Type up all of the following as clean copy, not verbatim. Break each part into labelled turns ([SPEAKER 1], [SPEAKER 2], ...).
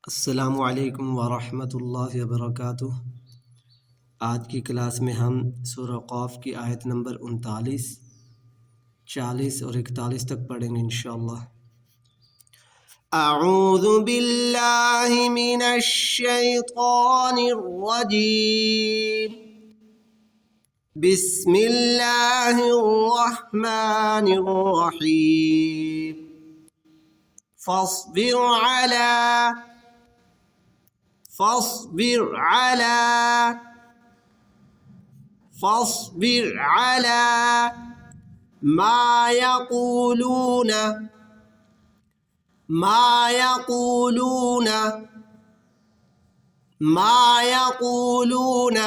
[SPEAKER 1] अस्सलामु अलैकुम वरहमतुल्लाहि वबरकातुह। आज की क्लास में हम सूरह क़ाफ की आयत नंबर 39, 40 और 41 तक पढ़ेंगे इंशाअल्लाह। अऊज़ु बिल्लाहि मिनश शैतानिर रजीम। बिस्मिल्लाहिर रहमानिर रहीम। फ़ास्बिर على ما يقولون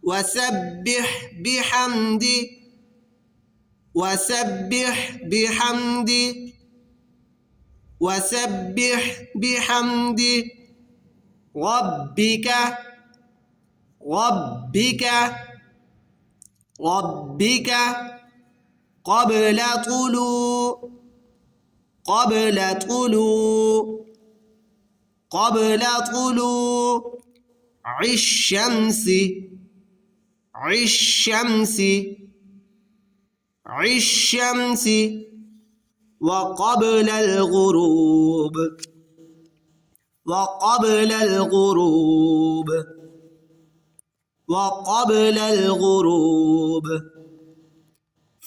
[SPEAKER 1] وسبح بحمد ربك قبل طلوع الشمس وقبل الغروب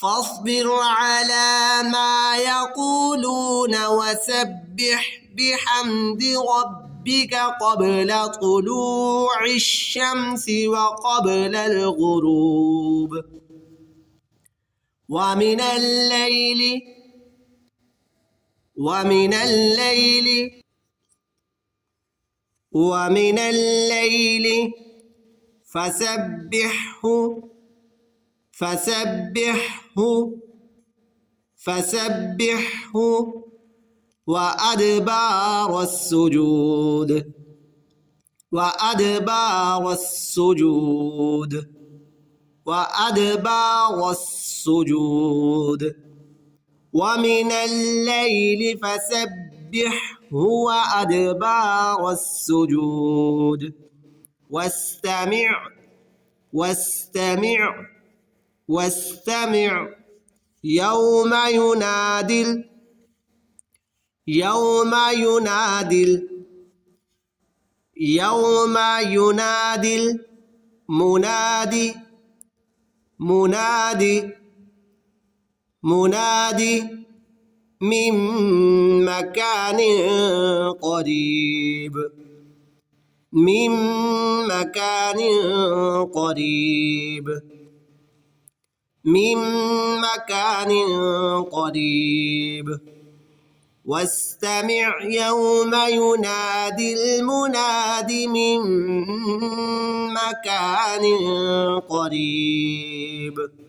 [SPEAKER 1] فاصبر على ما يقولون وسبح بحمد ربك قبل طلوع الشمس وقبل الغروب ومن الليل فسبحه وأدبار السجود ومن الليل فسبحه وأدبار السجود واستمع يوم ينادي المنادي من مكان قريب واستمع يوم ينادي المناد من مكان قريب